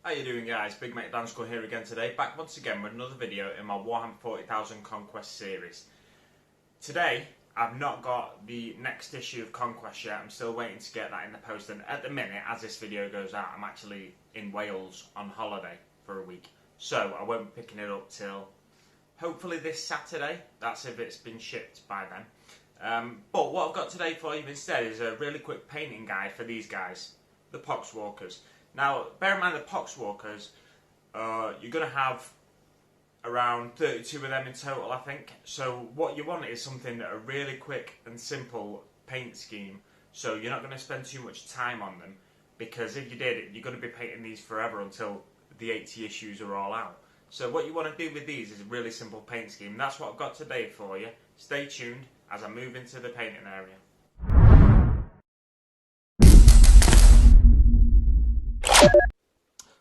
How you doing, guys? Big mate Danskull here again today, back once again with another video in my Warhammer 40,000 Conquest series. Today, I've not got the next issue of Conquest yet. I'm still waiting to get that in the post, and at the minute, as this video goes out, I'm actually in Wales on holiday for a week. So, I won't be picking it up till hopefully this Saturday. That's if it's been shipped by then. But what I've got today for you instead is a really quick painting guide for these guys, the Poxwalkers. Now, bear in mind the Poxwalkers, you're going to have around 32 of them in total, I think. So what you want is something that a really quick and simple paint scheme, so you're not going to spend too much time on them, because if you did, you're going to be painting these forever until the 80 issues are all out. So what you want to do with these is a really simple paint scheme. And that's what I've got today for you. Stay tuned as I move into the painting area.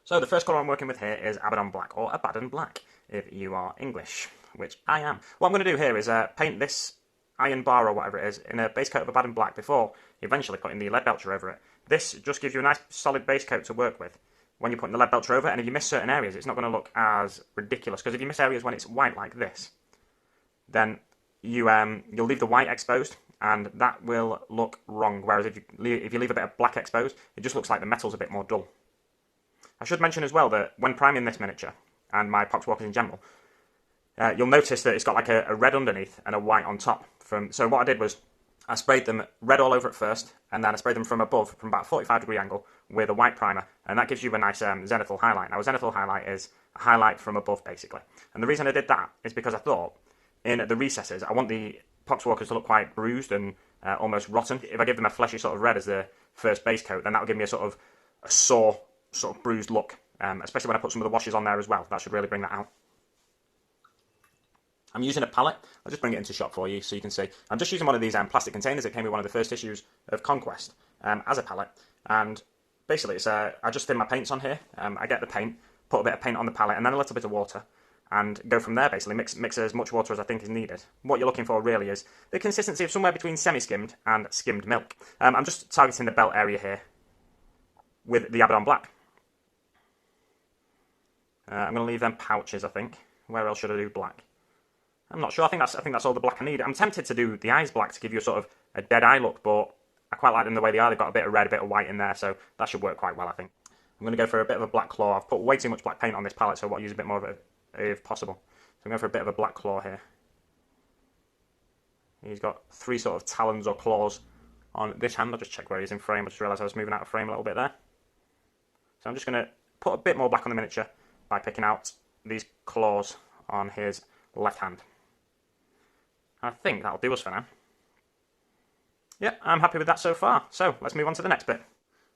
So the first colour I'm working with here is Abaddon Black, or Abaddon Black, if you are English, which I am. What I'm going to do here is paint this iron bar, or whatever it is, in a base coat of Abaddon Black before eventually putting the lead belcher over it. This just gives you a nice solid base coat to work with when you're putting the lead belcher over it, and if you miss certain areas, it's not going to look as ridiculous, because if you miss areas when it's white like this, then you'll leave the white exposed, and that will look wrong, whereas if you leave a bit of black exposed, it just looks like the metal's a bit more dull. I should mention as well that when priming this miniature, and my Poxwalkers in general, you'll notice that it's got like a red underneath and a white on top. So what I did was, I sprayed them red all over at first, and then I sprayed them from above, from about a 45-degree angle, with a white primer, and that gives you a nice zenithal highlight. Now, a zenithal highlight is a highlight from above, basically. And the reason I did that is because I thought, in the recesses, I want the Poxwalkers to look quite bruised and almost rotten. If I give them a fleshy sort of red as the first base coat, then that'll give me a sort of a sore, sort of bruised look, especially when I put some of the washes on there as well. That should really bring that out. I'm using a palette. I'll just bring it into shot for you so you can see. I'm just using one of these plastic containers that came with one of the first issues of Conquest as a palette, and basically it's I just thin my paints on here. I get the paint, put a bit of paint on the palette, and then a little bit of water, and go from there. Basically mix as much water as I think is needed. What you're looking for really is the consistency of somewhere between semi-skimmed and skimmed milk. I'm just targeting the belt area here with the Abaddon Black. I'm going to leave them pouches, I think. Where else should I do black? I'm not sure. I think that's all the black I need. I'm tempted to do the eyes black to give you a sort of a dead eye look, but I quite like them the way they are. They've got a bit of red, a bit of white in there, so that should work quite well, I think. I'm going to go for a bit of a black claw. I've put way too much black paint on this palette, so I want to use a bit more of it if possible. So I'm going for a bit of a black claw here. He's got 3 sort of talons or claws on this hand. I'll just check where he's in frame. I just realised I was moving out of frame a little bit there. So I'm just going to put a bit more black on the miniature by picking out these claws on his left hand. I think that'll do us for now. Yeah, I'm happy with that so far. So, let's move on to the next bit.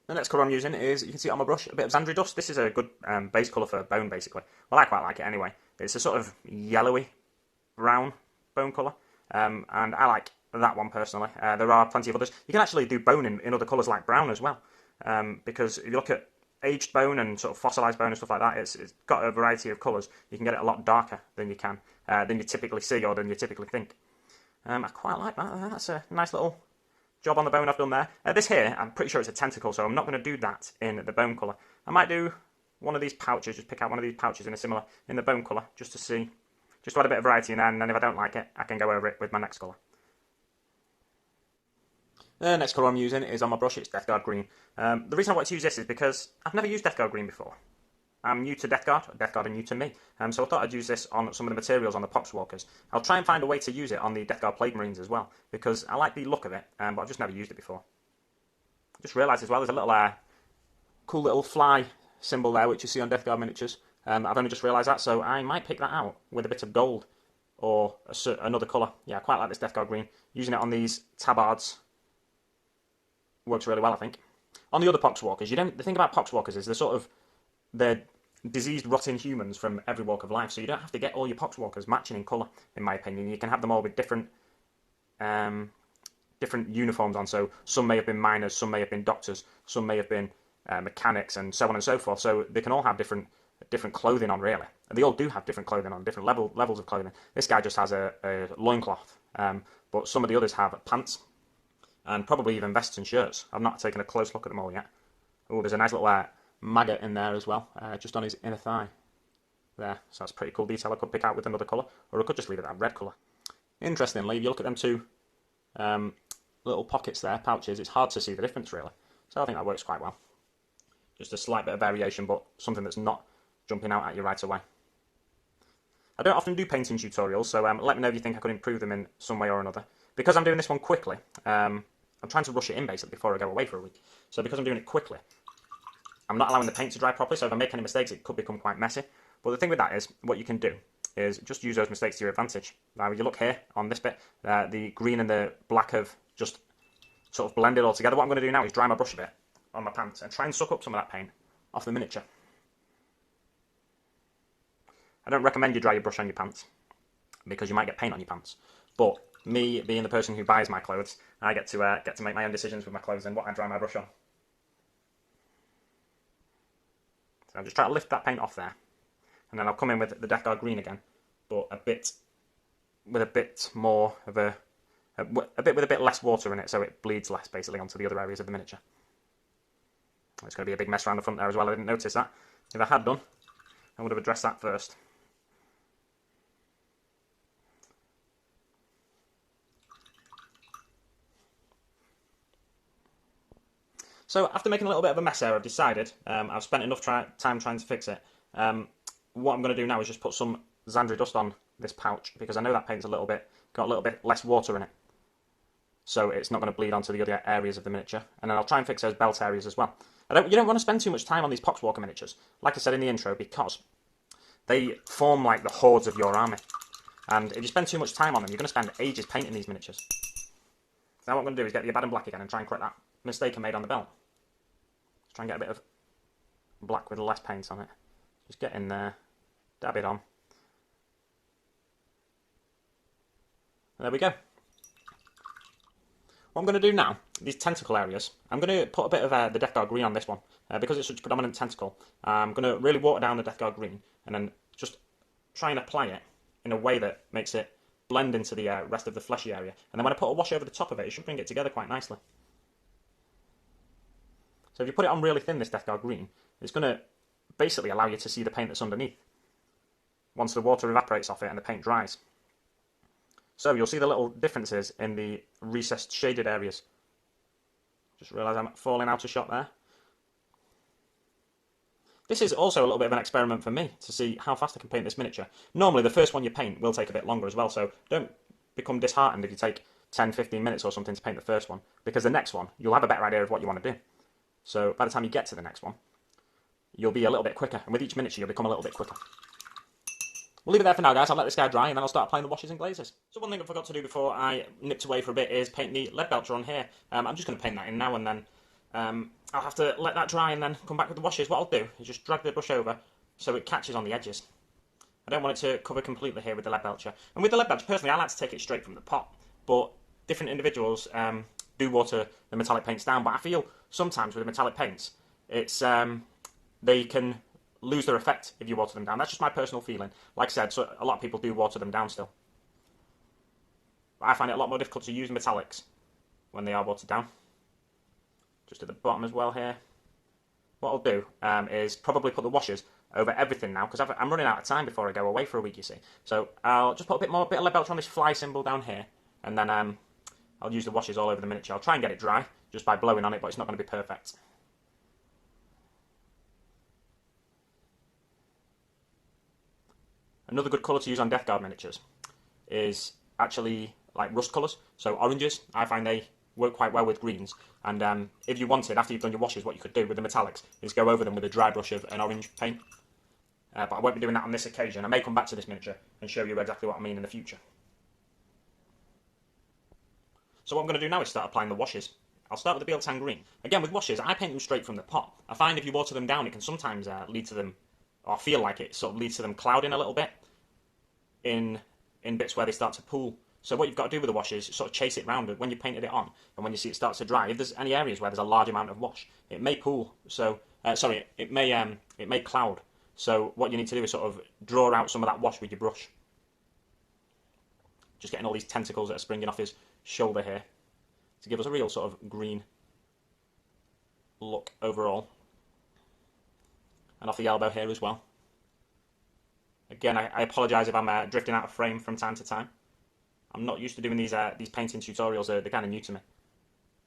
The next colour I'm using is, you can see it on my brush, a bit of Xandri Dust. This is a good base colour for bone, basically. Well, I quite like it anyway. It's a sort of yellowy brown bone colour, and I like that one personally. There are plenty of others. You can actually do bone in other colours like brown as well, because if you look at aged bone and sort of fossilised bone and stuff like that, it's got a variety of colours. You can get it a lot darker than you typically see or than you typically think. I quite like that. That's a nice little job on the bone I've done there. This here, I'm pretty sure it's a tentacle, so I'm not going to do that in the bone colour. I might do one of these pouches, just pick out one of these pouches in the bone colour, just to add a bit of variety in there, and then if I don't like it, I can go over it with my next colour. The next colour I'm using is on my brush. It's Death Guard Green. The reason I want to use this is because I've never used Death Guard Green before. I'm new to Death Guard are new to me. So I thought I'd use this on some of the materials on the Poxwalkers. I'll try and find a way to use it on the Death Guard Plague Marines as well, because I like the look of it, but I've just never used it before. I just realised as well there's a little cool little fly symbol there, which you see on Death Guard miniatures. I've only just realised that, so I might pick that out with a bit of gold or another colour. Yeah, I quite like this Death Guard Green. Using it on these tabards works really well, I think. On the other Poxwalkers, the thing about Poxwalkers is they're diseased, rotting humans from every walk of life, so you don't have to get all your Poxwalkers matching in colour, in my opinion. You can have them all with different uniforms on, so some may have been miners, some may have been doctors, some may have been mechanics, and so on and so forth, so they can all have different clothing on, really. And they all do have different clothing on, different levels of clothing. This guy just has a loincloth, but some of the others have pants, and probably even vests and shirts. I've not taken a close look at them all yet. Oh, there's a nice little maggot in there as well, just on his inner thigh. There, so that's a pretty cool detail I could pick out with another colour, or I could just leave it that red colour. Interestingly, if you look at them two little pockets there, pouches, it's hard to see the difference really. So I think that works quite well. Just a slight bit of variation, but something that's not jumping out at you right away. I don't often do painting tutorials, so let me know if you think I could improve them in some way or another. Because I'm doing this one quickly, I'm trying to rush it in basically before I go away for a week. So because I'm doing it quickly, I'm not allowing the paint to dry properly, so if I make any mistakes it could become quite messy. But the thing with that is, what you can do is just use those mistakes to your advantage. Now, if you look here on this bit, the green and the black have just sort of blended all together. What I'm going to do now is dry my brush a bit on my pants and try and suck up some of that paint off the miniature. I don't recommend you dry your brush on your pants because you might get paint on your pants. But me being the person who buys my clothes, I get to make my own decisions with my clothes and what I dry my brush on. So I'm just trying to lift that paint off there. And then I'll come in with the Death Guard green again, but with a bit more of a bit less water in it, so it bleeds less basically onto the other areas of the miniature. It's going to be a big mess around the front there as well. I didn't notice that. If I had done, I would have addressed that first. So after making a little bit of a mess there, I've decided I've spent enough time trying to fix it. What I'm going to do now is just put some Xandri dust on this pouch because I know that paint's got a little bit less water in it. So it's not going to bleed onto the other areas of the miniature. And then I'll try and fix those belt areas as well. You don't want to spend too much time on these Poxwalker miniatures, like I said in the intro, because they form like the hordes of your army. And if you spend too much time on them, you're going to spend ages painting these miniatures. So now what I'm going to do is get the Abaddon Black again and try and correct that mistake I made on the belt. Let's try and get a bit of black with less paint on it. Just get in there, dab it on. And there we go. What I'm going to do now, these tentacle areas, I'm going to put a bit of the Death Guard green on this one, because it's such a predominant tentacle. I'm going to really water down the Death Guard green, and then just try and apply it in a way that makes it blend into the rest of the fleshy area. And then when I put a wash over the top of it, it should bring it together quite nicely. So if you put it on really thin, this Death Guard green, it's going to basically allow you to see the paint that's underneath once the water evaporates off it and the paint dries. So you'll see the little differences in the recessed shaded areas. Just realise I'm falling out of shot there. This is also a little bit of an experiment for me to see how fast I can paint this miniature. Normally the first one you paint will take a bit longer as well, so don't become disheartened if you take 10-15 minutes or something to paint the first one, because the next one you'll have a better idea of what you want to do. So by the time you get to the next one, you'll be a little bit quicker, and with each miniature you'll become a little bit quicker. We'll leave it there for now, guys. I'll let this guy dry, and then I'll start applying the washes and glazes. So one thing I forgot to do before I nipped away for a bit is paint the lead belcher on here. I'm just going to paint that in now, and then I'll have to let that dry and then come back with the washes. What I'll do is just drag the brush over so it catches on the edges. I don't want it to cover completely here with the lead belcher. And with the lead belcher, personally, I like to take it straight from the pot, but different individuals do water the metallic paints down, but I feel sometimes with the metallic paints, it's they can lose their effect if you water them down. That's just my personal feeling. Like I said, so a lot of people do water them down still. But I find it a lot more difficult to use metallics when they are watered down. Just at the bottom as well here. What I'll do is probably put the washes over everything now, because I'm running out of time before I go away for a week, you see. So I'll just put a bit of lead belcher on this fly symbol down here, and then I'll use the washes all over the miniature. I'll try and get it dry just by blowing on it, but it's not going to be perfect. Another good colour to use on Death Guard miniatures is actually like rust colours. So oranges, I find they work quite well with greens. And if you wanted, after you've done your washes, what you could do with the metallics is go over them with a dry brush of an orange paint. But I won't be doing that on this occasion. I may come back to this miniature and show you exactly what I mean in the future. So what I'm going to do now is start applying the washes. I'll start with the Beal-Tan Green. Again, with washes, I paint them straight from the pot. I find if you water them down, it can sometimes lead to them, or feel like it sort of leads to them clouding a little bit in bits where they start to pool. So what you've got to do with the washes is sort of chase it round when you painted it on, and when you see it starts to dry. If there's any areas where there's a large amount of wash, it may pool. So it may cloud. So what you need to do is sort of draw out some of that wash with your brush. Just getting all these tentacles that are springing off his shoulder here to give us a real sort of green look overall. and off the elbow here as well. Again, I apologise if I'm drifting out of frame from time to time. I'm not used to doing these painting tutorials. They're kind of new to me.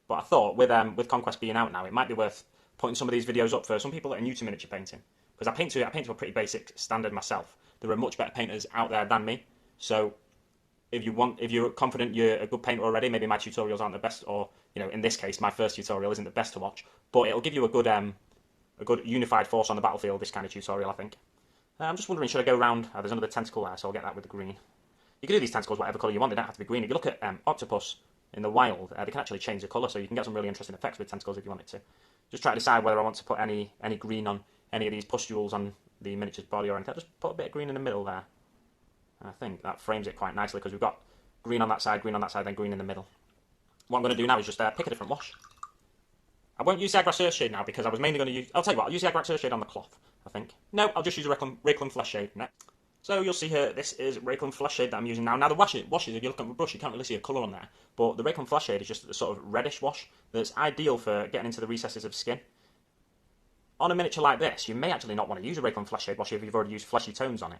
But I thought with Conquest being out now, it might be worth putting some of these videos up for some people that are new to miniature painting. Because I paint to a pretty basic standard myself. There are much better painters out there than me. So if you're confident you're a good painter already, maybe my tutorials aren't the best, or in this case, my first tutorial isn't the best to watch. But it'll give you a good unified force on the battlefield. This kind of tutorial, I think. I'm just wondering, should I go around? There's another tentacle there, so I'll get that with the green. You can do these tentacles whatever colour you want. They don't have to be green. If you look at octopus in the wild, they can actually change the colour, so you can get some really interesting effects with tentacles if you wanted to. Just try to decide whether I want to put any green on any of these pustules on the miniature's body or anything. I'll just put a bit of green in the middle there. And I think that frames it quite nicely because we've got green on that side, then green in the middle. What I'm going to do now is just pick a different wash. I won't use the Agrax Earthshade now because I was mainly going to use... I'll tell you what, I'll use the Agrax Earthshade on the cloth, I think. No, I'll just use a Rakeland Flesh Shade next. So you'll see here, this is Rakeland Flesh Shade that I'm using now. Now the washes, if you look at the brush, you can't really see a colour on there. But the Rakeland Flesh Shade is just a sort of reddish wash that's ideal for getting into the recesses of skin. On a miniature like this, you may actually not want to use a Rakeland Flesh Shade wash if you've already used fleshy tones on it.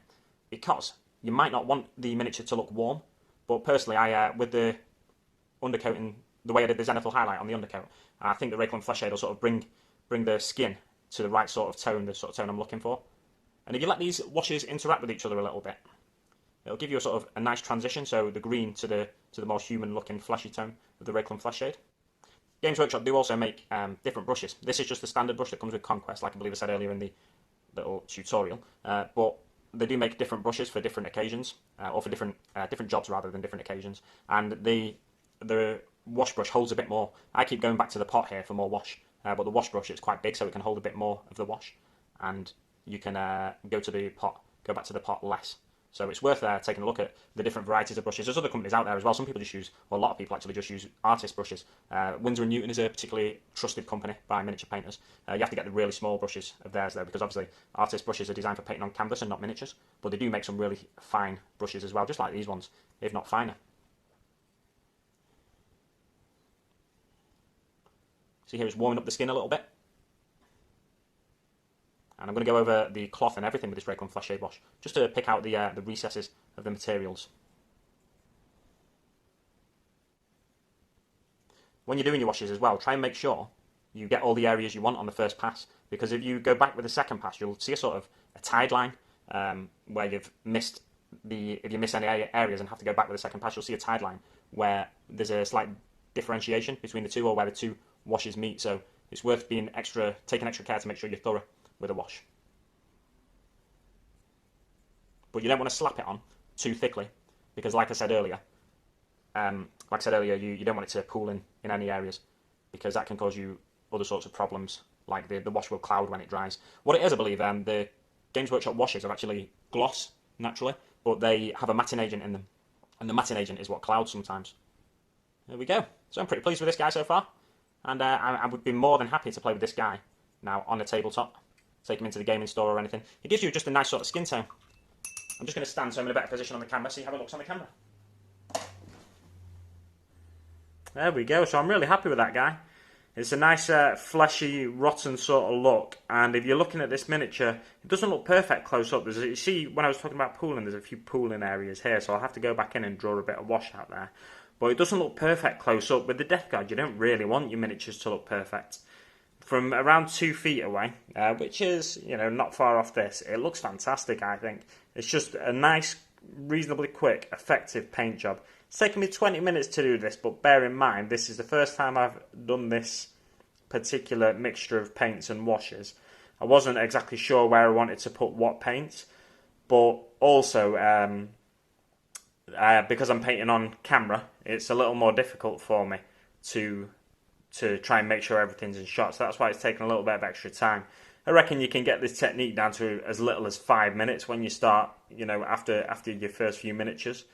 Because you might not want the miniature to look warm. But personally, with the undercoating, the way I did the zenithal highlight on the undercoat, I think the Rakeland Flesh Shade will sort of bring the skin to the right sort of tone, the sort of tone I'm looking for. And if you let these washes interact with each other a little bit, it'll give you a nice transition, so the green to the more human-looking fleshy tone of the Rakeland Flesh Shade. Games Workshop do also make different brushes. This is just the standard brush that comes with Conquest, like I believe I said earlier in the little tutorial. But they do make different brushes for different occasions, or for different jobs rather than different occasions. And the wash brush holds a bit more. I keep going back to the pot here for more wash, but the wash brush is quite big, so it can hold a bit more of the wash. And you can go back to the pot less. So it's worth taking a look at the different varieties of brushes. There's other companies out there as well. Some people just use, or a lot of people actually just use artist brushes. Winsor & Newton is a particularly trusted company by miniature painters. You have to get the really small brushes of theirs though, because obviously artist brushes are designed for painting on canvas and not miniatures. But they do make some really fine brushes as well, just like these ones, if not finer. See here it's warming up the skin a little bit. And I'm going to go over the cloth and everything with this Rakeland Flesh Shade wash, just to pick out the recesses of the materials. When you're doing your washes as well, try and make sure you get all the areas you want on the first pass, because if you go back with the second pass, you'll see a sort of a tide line where you've missed if you miss any areas and have to go back with the second pass, you'll see a tide line where there's a slight differentiation between the two, or where the two washes meet. So it's worth taking extra care to make sure you're thorough with a wash. But you don't want to slap it on too thickly, because like I said earlier, you don't want it to pool in any areas, because that can cause you other sorts of problems, like the wash will cloud when it dries. What it is, I believe, the Games Workshop washes are actually gloss, naturally, but they have a matting agent in them, and the matting agent is what clouds sometimes. There we go. So I'm pretty pleased with this guy so far, and I would be more than happy to play with this guy now on a tabletop. Take him into the gaming store or anything. It gives you just a nice sort of skin tone. I'm just going to stand so I'm in a better position on the camera, see how it looks on the camera. There we go, so I'm really happy with that guy. It's a nice fleshy, rotten sort of look, and if you're looking at this miniature, it doesn't look perfect close up. You see, when I was talking about pooling, there's a few pooling areas here, so I'll have to go back in and draw a bit of wash out there. But it doesn't look perfect close up. With the Death Guard, you don't really want your miniatures to look perfect. From around 2 feet away, which is, not far off this, it looks fantastic, I think. It's just a nice, reasonably quick, effective paint job. It's taken me 20 minutes to do this, but bear in mind, this is the first time I've done this particular mixture of paints and washes. I wasn't exactly sure where I wanted to put what paint, but also, because I'm painting on camera, it's a little more difficult for me to try and make sure everything's in shot, so that's why it's taken a little bit of extra time. I reckon you can get this technique down to as little as 5 minutes when you start, after your first few miniatures.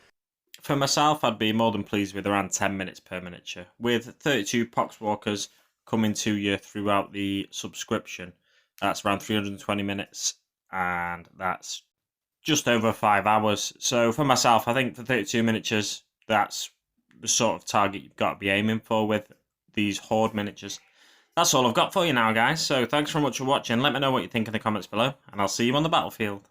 For myself, I'd be more than pleased with around 10 minutes per miniature. With 32 Poxwalkers coming to you throughout the subscription, that's around 320 minutes, and that's just over 5 hours. So for myself, I think for 32 miniatures, that's the sort of target you've got to be aiming for with these Horde miniatures. That's all I've got for you now, guys. So thanks very much for watching. Let me know what you think in the comments below, and I'll see you on the battlefield.